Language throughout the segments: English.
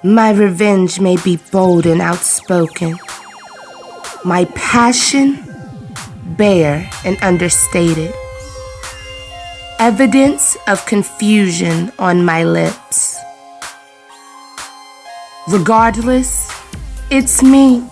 My revenge may be bold and outspoken. My passion, bare and understated. Evidence of confusion on my lips. Regardless, it's me.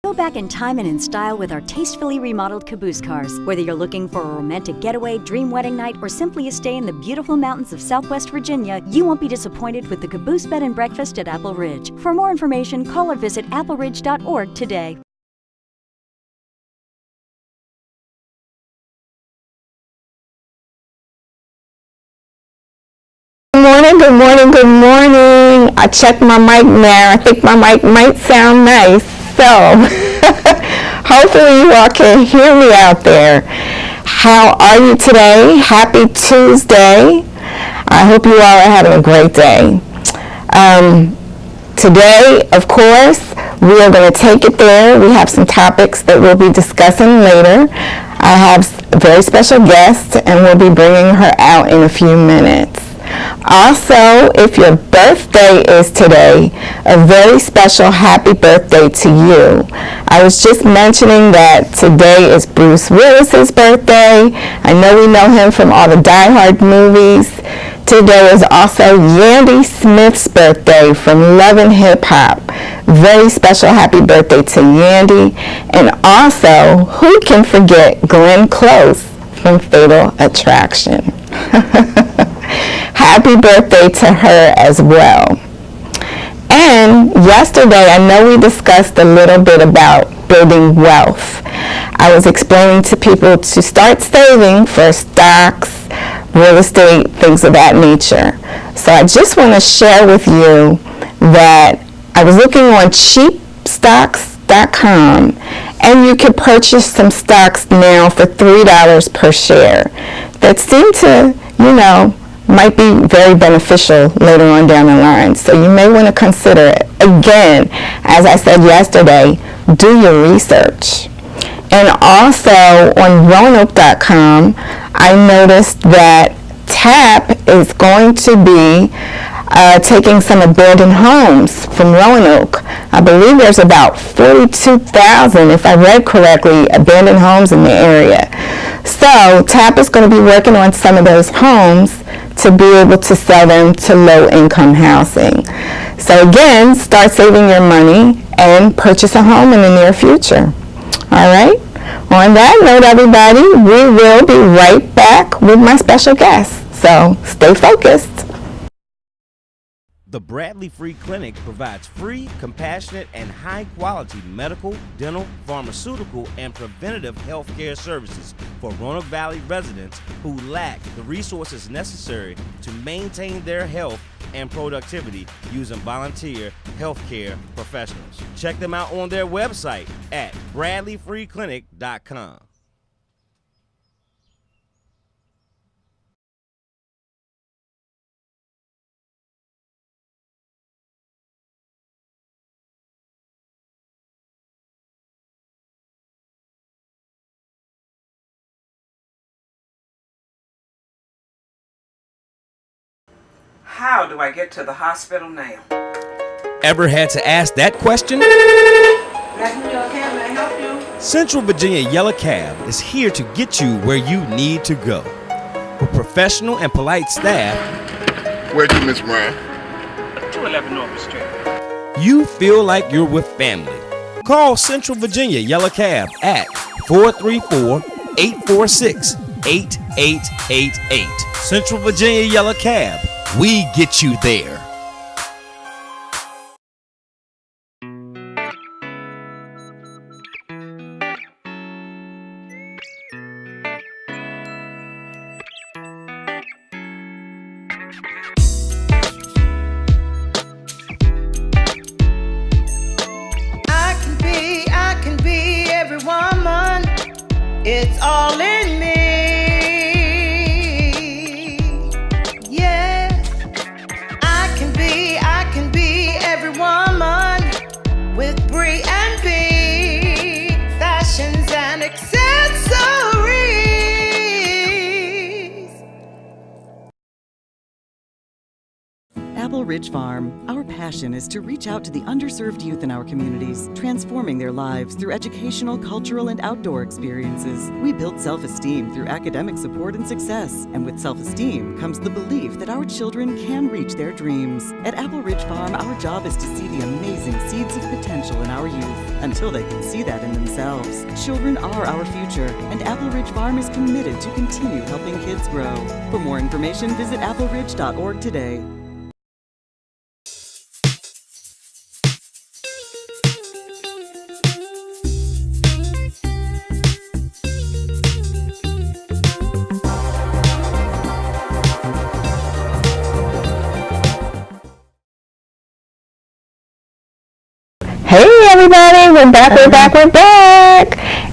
Go back in time and in style with our tastefully remodeled caboose cars. Whether you're looking for a romantic getaway, dream wedding night, or simply a stay in the beautiful mountains of Southwest Virginia, you won't be disappointed with the Caboose Bed and Breakfast at Apple Ridge. For more information, call or visit appleridge.org today. Good morning, good morning. I checked my mic now. I think my mic might sound nice. So, hopefully you all can hear me out there. How are you today? Happy Tuesday. I hope you all are having a great day. Today, of course, we are going to take it there. We have some topics that we'll be discussing later. I have a very special guest, and we'll be bringing her out in a few minutes. Also, if your birthday is today, a very special happy birthday to you. I was just mentioning that today is Bruce Willis's birthday. I know we know him from all the Die Hard movies. Today is also Yandy Smith's birthday from Love and Hip Hop. Very special happy birthday to Yandy. And also, who can forget Glenn Close from Fatal Attraction? Happy birthday to her as well. And yesterday, I know we discussed a little bit about building wealth. I was explaining to people to start saving for stocks, real estate, things of that nature. So I just want to share with you that I was looking on cheapstocks.com, and you can purchase some stocks now for $3 per share that seem to, might be very beneficial later on down the line. So you may want to consider it. Again, as I said yesterday, do your research. And also on Roanoke.com, I noticed that TAP is going to be taking some abandoned homes from Roanoke. I believe there's about 42,000, if I read correctly, abandoned homes in the area. So TAP is going to be working on some of those homes to be able to sell them to low-income housing. So again, start saving your money and purchase a home in the near future. All right? On that note, everybody, we will be right back with my special guest. So stay focused. The Bradley Free Clinic provides free, compassionate, and high-quality medical, dental, pharmaceutical, and preventative health care services for Roanoke Valley residents who lack the resources necessary to maintain their health and productivity using volunteer healthcare professionals. Check them out on their website at bradleyfreeclinic.com. How do I get to the hospital now? Ever had to ask that question? Can I help you? Central Virginia Yellow Cab is here to get you where you need to go. With professional and polite staff. Where to, Miss Brown? 211 North Street. You feel like you're with family. Call Central Virginia Yellow Cab at 434-846-8888. Central Virginia Yellow Cab. We get you there. I can be every woman. It's all in me. I can Apple Ridge Farm, our passion is to reach out to the underserved youth in our communities, transforming their lives through educational, cultural, and outdoor experiences. We build self-esteem through academic support and success, and with self-esteem comes the belief that our children can reach their dreams. At Apple Ridge Farm, our job is to see the amazing seeds of potential in our youth until they can see that in themselves. Children are our future, and Apple Ridge Farm is committed to continue helping kids grow. For more information, visit appleridge.org today. Hey everybody, we're back.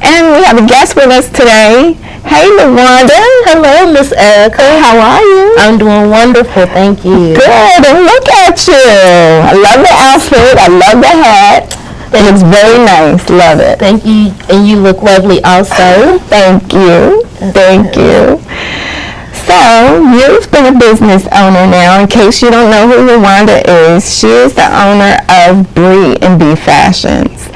And we have a guest with us today. Hey LaWanda. Hello, Miss Erica. How are you? I'm doing wonderful, thank you. Good, and look at you. I love the outfit, I love the hat. It looks very nice, love it. Thank you, and you look lovely also. Thank you. So, you've been a business owner now. In case you don't know who LaWanda is, she is the owner of Bree&B Fashions.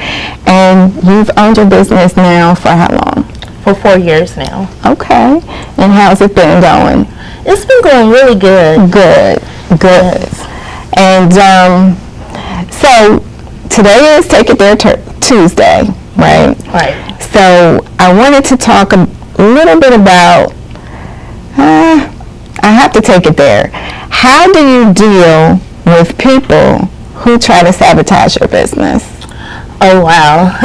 And you've owned your business now for how long? For 4 years now. Okay. And how's it been going? It's been going really good. Good. Yes. And so, today is Take It There Tuesday, right? Right. So, I wanted to talk a little bit about I have to take it there. How do you deal with people who try to sabotage your business? Oh, wow.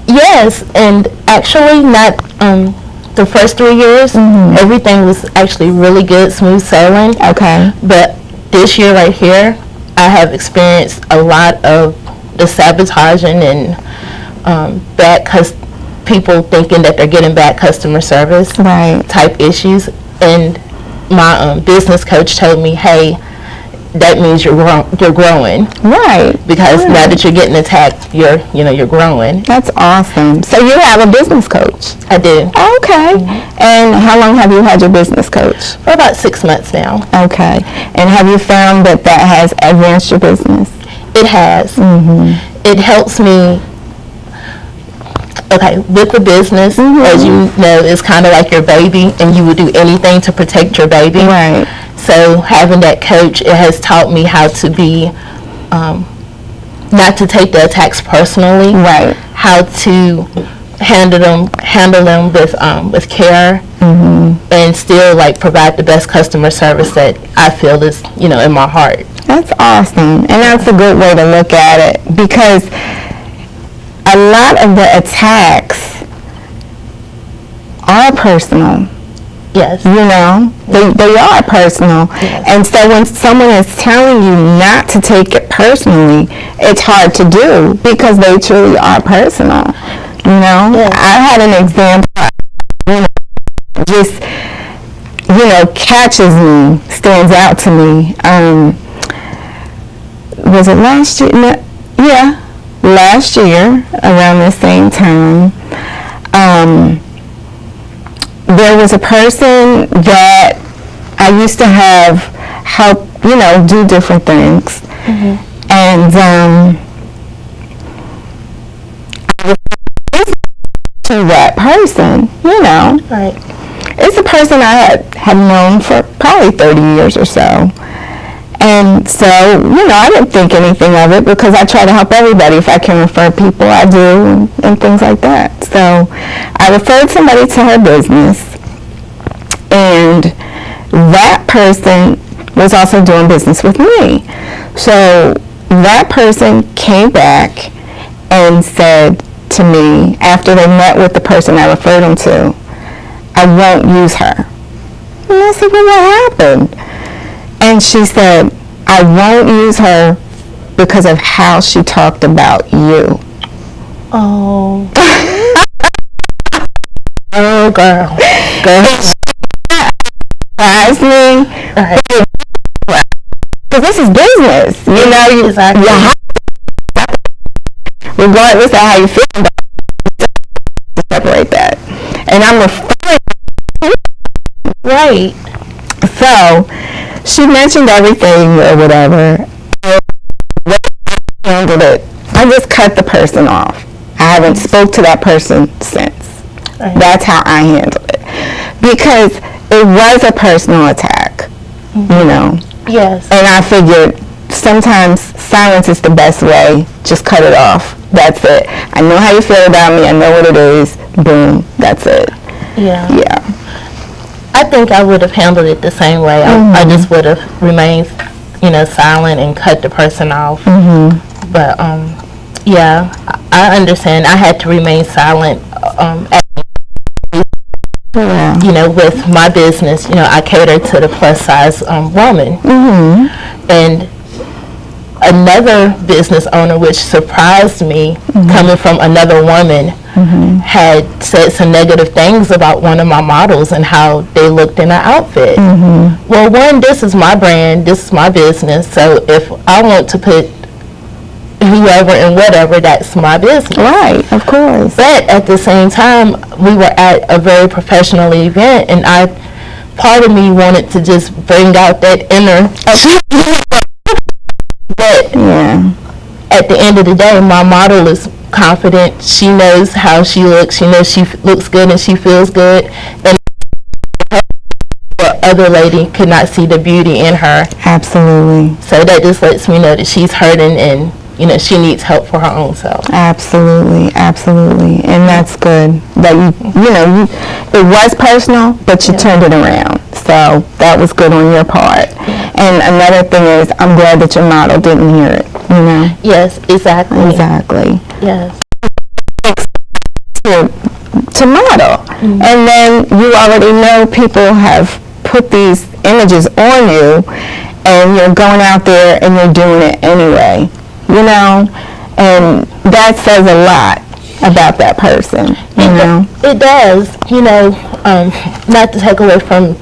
Yes, and actually not the first 3 years. Mm-hmm. Everything was actually really good, smooth sailing. Okay. But this year right here, I have experienced a lot of the sabotaging and people thinking that they're getting bad customer service type issues. And my business coach told me, hey, that means you're growing. Right. Because now that you're getting attacked, you're growing. That's awesome. So you have a business coach? I do. Okay. Mm-hmm. And how long have you had your business coach? For about 6 months now. Okay. And have you found that has advanced your business? It has. Mm-hmm. It helps me. Okay, with the business, as you know, it's kind of like your baby, and you would do anything to protect your baby. Right. So having that coach, it has taught me how to be, not to take the attacks personally. Right. How to handle them with care, and still provide the best customer service that I feel is in my heart. That's awesome, and that's a good way to look at it, because a lot of the attacks are personal. Yes. They are personal. Yes. And so when someone is telling you not to take it personally, it's hard to do because they truly are personal. Yes. I had an example, just, catches me, stands out to me. Was it last year? No, yeah, last year around the same time. There was a person that I used to have help, do different things. Mm-hmm. And I was to that person, Right. It's a person I had known for probably 30 years or so. And so, I didn't think anything of it because I try to help everybody. If I can refer people, I do, and things like that. So I referred somebody to her business, and that person was also doing business with me. So that person came back and said to me, after they met with the person I referred them to, I won't use her. And I said, well, what happened? And she said, I won't use her because of how she talked about you. Oh. Oh, girl. Surprised me. Right. Because this is business. Exactly. Regardless of how you feel about it. to separate that. And I'm referring Right. So she mentioned everything or whatever. I handled it. I just cut the person off. I haven't spoke to that person since. Right. That's how I handled it. Because it was a personal attack, you know. Yes. And I figured sometimes silence is the best way. Just cut it off. That's it. I know how you feel about me. I know what it is. Boom. That's it. Yeah. Yeah. I think I would have handled it the same way. I just would have remained, silent and cut the person off. But yeah, I understand. I had to remain silent. With my business, I cater to the plus size woman, and another business owner, which surprised me, coming from another woman, had said some negative things about one of my models and how they looked in her outfit. Well, one, this is my brand, this is my business, so if I want to put whoever and whatever, that's my business. Right, of course. But at the same time, we were at a very professional event, and part of me wanted to just bring out that inner. But at the end of the day, my model is confident. She knows how she looks. She knows she looks good and she feels good. And the other lady could not see the beauty in her. Absolutely. So that just lets me know that she's hurting and she needs help for her own self. Absolutely, absolutely, and that's good. That it was personal, but you turned it around. So that was good on your part. And another thing is, I'm glad that your model didn't hear it. Yes, exactly. Exactly. Yes. To model, and then you already know people have put these images on you, and you're going out there and you're doing it anyway. And that says a lot about that person, It does, not to take away from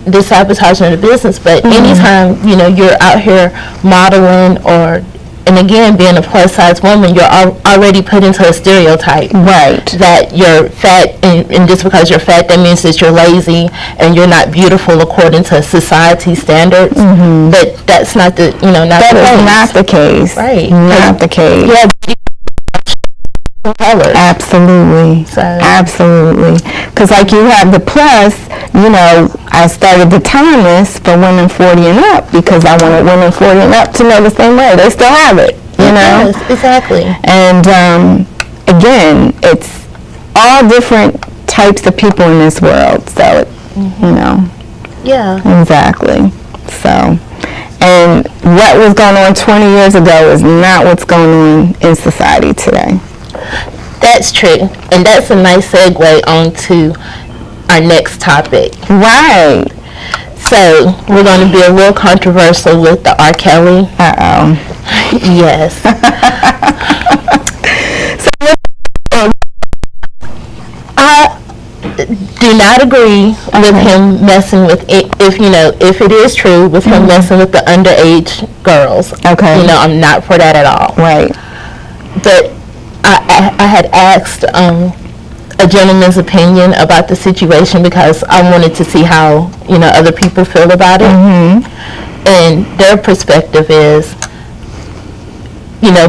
the sabotage of the business, but anytime, you're out here modeling and again, being a plus size woman, you're already put into a stereotype. Right. That you're fat, and just because you're fat, that means that you're lazy and you're not beautiful according to society standards. But that's not the, that is not the case. Right. Not the case. Yeah. Colors. Absolutely. So. Absolutely. Because like you have the plus, I started the timeless for women 40 and up because I wanted women 40 and up to know the same way. They still have it, Yes, exactly. And again, it's all different types of people in this world. So, Yeah. Exactly. So, and what was going on 20 years ago is not what's going on in society today. That's true. And that's a nice segue on to our next topic. Right. So, we're going to be a little controversial with the R.Kelly. Uh-oh. Yes. I do not agree with him messing with it, if it is true, with him messing with the underage girls. Okay. I'm not for that at all. Right. But I had asked a gentleman's opinion about the situation because I wanted to see how, other people feel about it. And their perspective is,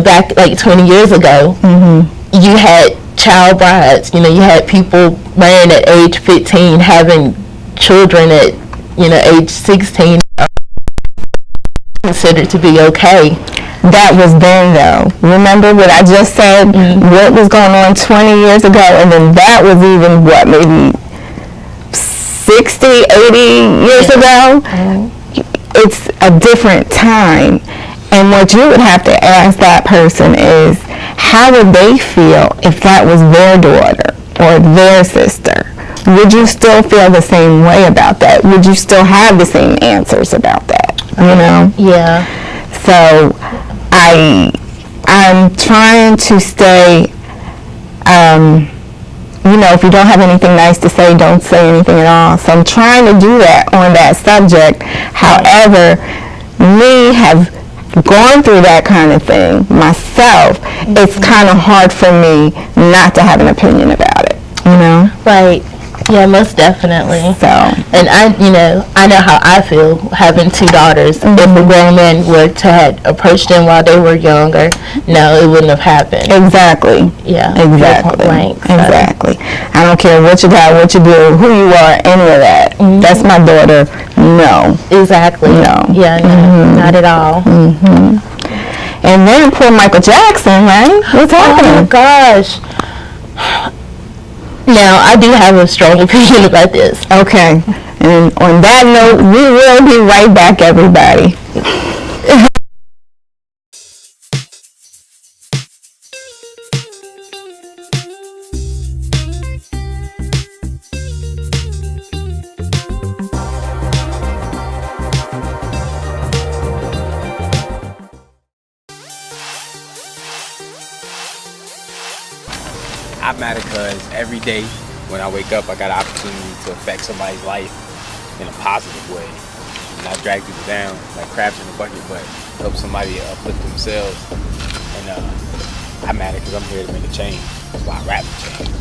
back like 20 years ago, you had child brides, you had people marrying at age 15, having children at, age 16, considered to be okay. That was then, though. Remember what I just said? What was going on 20 years ago? And then that was even, maybe 60, 80 years ago? It's a different time. And what you would have to ask that person is, how would they feel if that was their daughter or their sister? Would you still feel the same way about that? Would you still have the same answers about that? Yeah. So I'm trying to stay, if you don't have anything nice to say, don't say anything at all. So I'm trying to do that on that subject. However, me have gone through that kind of thing myself. It's kind of hard for me not to have an opinion about it. you know? Right. Yeah, most definitely. So, and I know how I feel having two daughters. If a grown man were to had approached them while they were younger, no, it wouldn't have happened. exactly. Yeah. Exactly. Blank, so. Exactly. I don't care what you got, what you do, who you are, any of that. That's my daughter. No. Exactly. No. Yeah, no, not at all. And then poor Michael Jackson, right? What's Oh my happening? gosh. Now, I do have a strong opinion about this. Okay. And on that note, we will be right back, everybody. I matter because every day when I wake up, I got an opportunity to affect somebody's life in a positive way. Not drag people down like crabs in a bucket, but help somebody uplift themselves. And I matter because I'm here to make a change. That's why I rap for change.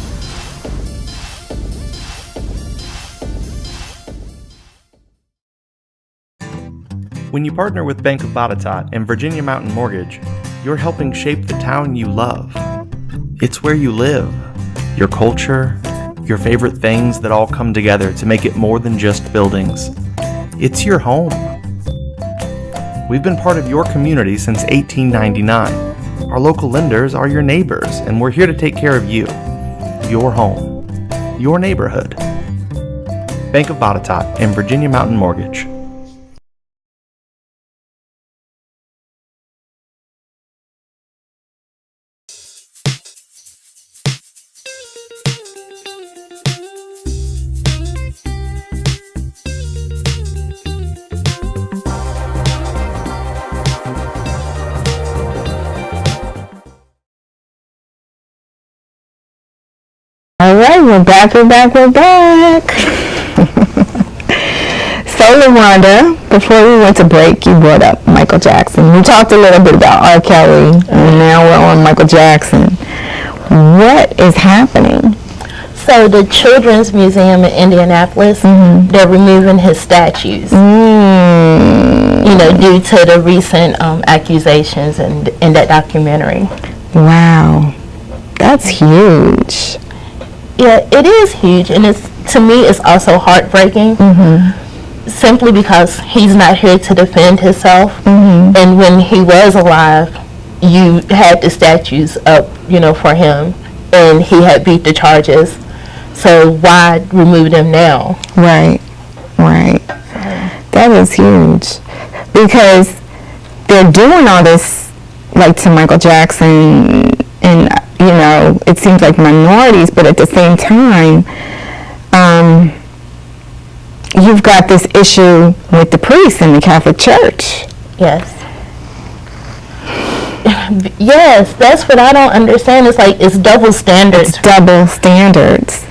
When you partner with Bank of Botetourt and Virginia Mountain Mortgage, you're helping shape the town you love. It's where you live, your culture, your favorite things that all come together to make it more than just buildings. It's your home. We've been part of your community since 1899. Our local lenders are your neighbors, and we're here to take care of you, your home, your neighborhood. Bank of Botetourt and Virginia Mountain Mortgage. All right, we're back. So, LaWanda, before we went to break, you brought up Michael Jackson. We talked a little bit about R.Kelly, and now we're on Michael Jackson. What is happening? So the Children's Museum in Indianapolis, they're removing his statues. Due to the recent accusations in that documentary. Wow, that's huge. Yeah, it is huge, and to me it's also heartbreaking. Simply because he's not here to defend himself, and when he was alive, you had the statues up, for him, and he had beat the charges. So why remove them now? Right. That is huge, because they're doing all this, like to Michael Jackson, and it seems like minorities, but at the same time, you've got this issue with the priests in the Catholic Church. Yes, that's what I don't understand. It's like it's double standards.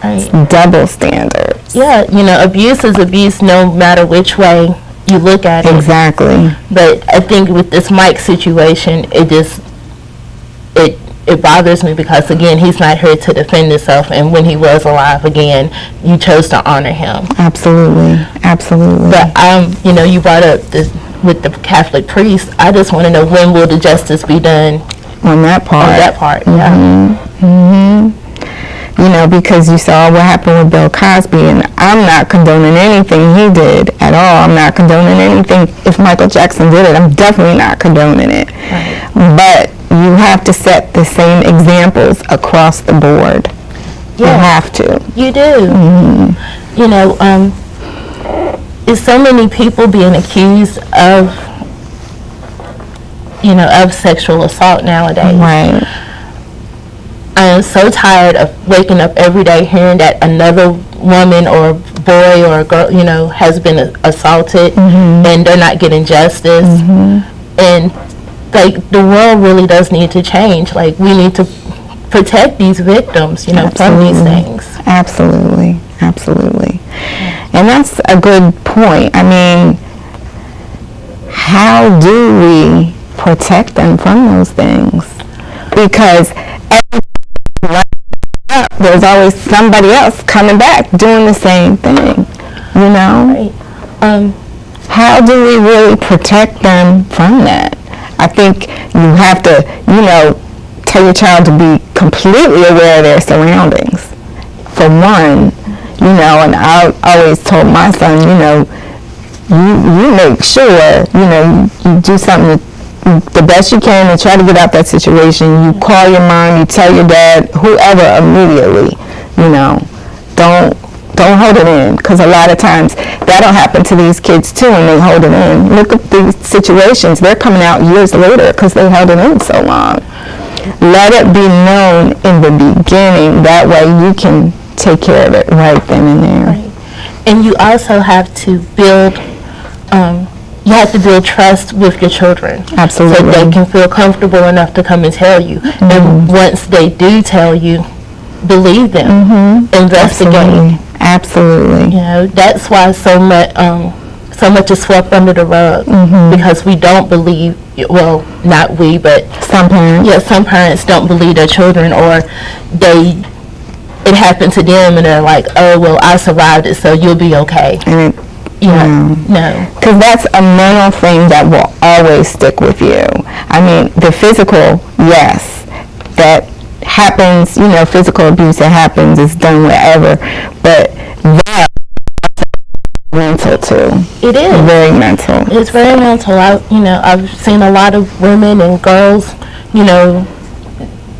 Right. It's double standards. Yeah, abuse is abuse no matter which way you look at it. Exactly. But I think with this Mike situation, it bothers me because, again, he's not here to defend himself, and when he was alive, again, you chose to honor him. Absolutely. But you brought up this with the Catholic priest. I just want to know, when will the justice be done on that part? Because you saw what happened with Bill Cosby, and I'm not condoning anything he did at all. I'm not condoning anything. If Michael Jackson did it, I'm definitely not condoning it. Right. But you have to set the same examples across the board. You have to. You do. There's so many people being accused of sexual assault nowadays. Right. I am so tired of waking up every day hearing that another woman or boy or girl, has been assaulted, and they're not getting justice. And the world really does need to change. We need to protect these victims, from these things. Absolutely. And that's a good point. I mean, how do we protect them from those things? Because up, there's always somebody else coming back doing the same thing, you know? Right. How do we really protect them from that? I think you have to, you know, tell your child to be completely aware of their surroundings, for one, you know, and I always told my son, you know, you make sure, you know, you do something the best you can and try to get out that situation. You call your mom, you tell your dad, whoever, immediately, you know. Don't hold it in, because a lot of times that'll happen to these kids too, and they hold it in. Look at these situations. They're coming out years later because they held it in so long. Let it be known in the beginning. That way you can take care of it right then and there. Right. And you also have to build trust with your children. Absolutely. So they can feel comfortable enough to come and tell you. Mm-hmm. And once they do tell you, believe them. Mm-hmm. Investigate. Absolutely. You know, that's why so much is swept under the rug, because we don't believe, well, not we, but some parents. Yeah, some parents don't believe their children, or it happened to them and they're like, oh, well, I survived it, so you'll be okay. And no. Because that's a mental thing that will always stick with you. I mean, the physical, yes, that happens, you know, physical abuse that happens is done wherever, but that mental too. It is very mental. It's very mental. I've seen a lot of women and girls, you know,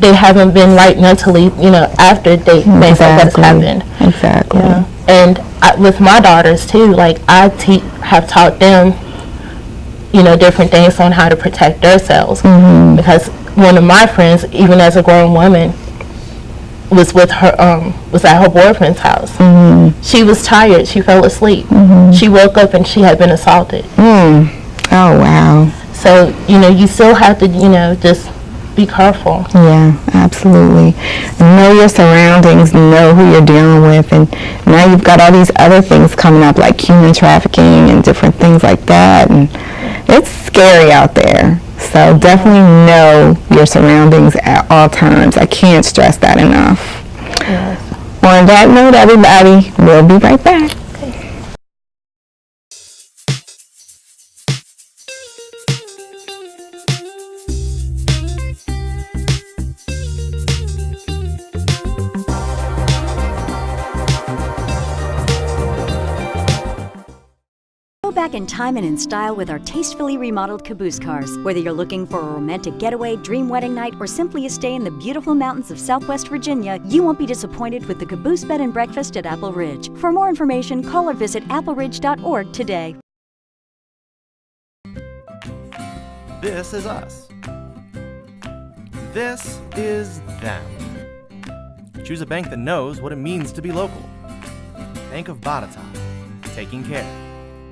they haven't been right mentally, you know, after things like that has happened. Exactly. Yeah. And with my daughters too, like I have taught them, you know, different things on how to protect themselves, because one of my friends, even as a grown woman, was with her was at her boyfriend's house. She was tired. She fell asleep. She woke up and she had been assaulted. Oh wow. So you know, you still have to, you know, just be careful. Yeah, absolutely. Know your surroundings, know who you're dealing with, and now you've got all these other things coming up like human trafficking and different things like that, and it's scary out there. So definitely know your surroundings at all times. I can't stress that enough. Yes. On that note, everybody, we'll be right back. Go back in time and in style with our tastefully remodeled caboose cars. Whether you're looking for a romantic getaway, dream wedding night, or simply a stay in the beautiful mountains of Southwest Virginia, you won't be disappointed with the Caboose Bed and Breakfast at Apple Ridge. For more information, call or visit appleridge.org today. This is us. This is them. Choose a bank that knows what it means to be local. Bank of Botetourt, taking care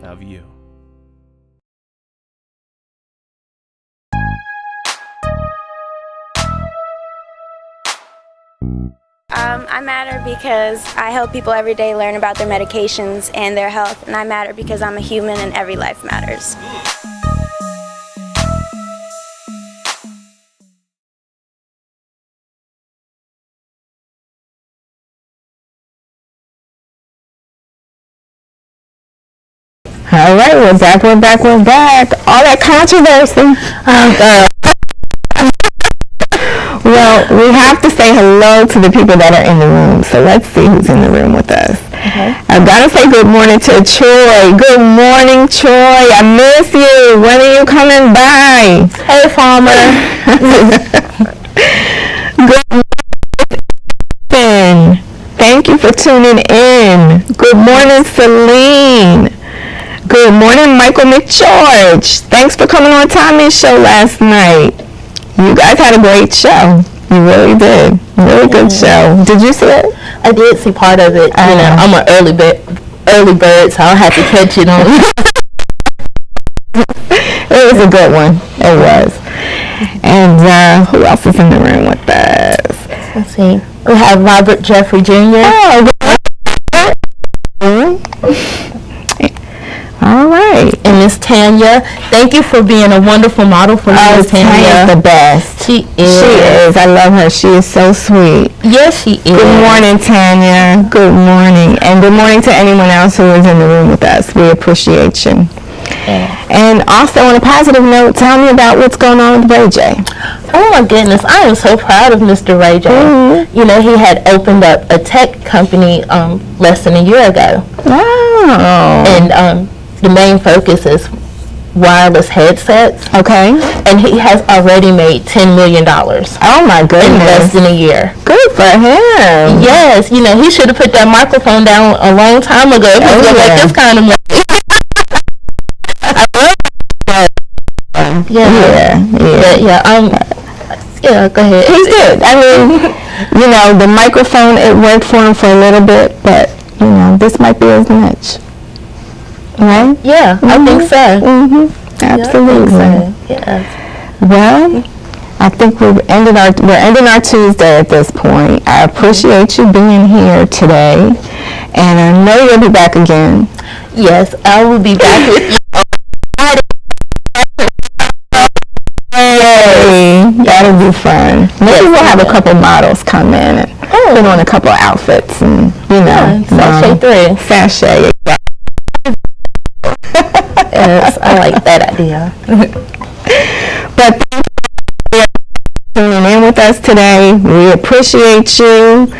of you. I matter because I help people every day learn about their medications and their health, and I matter because I'm a human and every life matters. All right, we're back. All that controversy. Well, we have to say hello to the people that are in the room. So let's see who's in the room with us. Okay. I've got to say good morning to Troy. Good morning, Troy. I miss you. When are you coming by? Hey, Farmer. Good morning. Thank you for tuning in. Good morning, Celine. Good morning, Michael McGeorge. Thanks for coming on Tommy's show last night. You guys had a great show. You really did. Really good show. Did you see it? I did see part of it. You know, I'm an early bird, so I'll have to catch it on. It was a good one. It was. And who else is in the room with us? Let's see. We have Robert Jeffrey Jr. All right. And Miss Tanya. Thank you for being a wonderful model for me, Miss Tanya. Tanya's the best. She is. She is. I love her. She is so sweet. Yes, she is. Good morning, Tanya. Good morning. And good morning to anyone else who is in the room with us. We appreciate you. Yeah. And also, on a positive note, tell me about what's going on with Ray J. Oh my goodness, I am so proud of Mr. Ray J. Mm-hmm. You know, he had opened up a tech company less than a year ago. Wow. And the main focus is wireless headsets. Okay. And he has already made $10 million. Oh my goodness. In less than a year. Good for him. Yes, you know, he should have put that microphone down a long time ago if he was going to make this kind of money. Yeah. Yeah, go ahead. He did. I mean, you know, the microphone, it worked for him for a little bit, but, you know, this might be his niche. Right? Yeah, I think so. Mm-hmm. Absolutely. Yeah. Well, I think we're ending our Tuesday at this point. I appreciate you being here today, and I know you'll be back again. Yes, I will be back with you. That'll be fun. Maybe we'll have a couple models come in and put on a couple outfits and, you know. Sachet 3. Yes, I like that idea. But thank you for tuning in with us today. We appreciate you,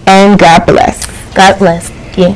and God bless. God bless you.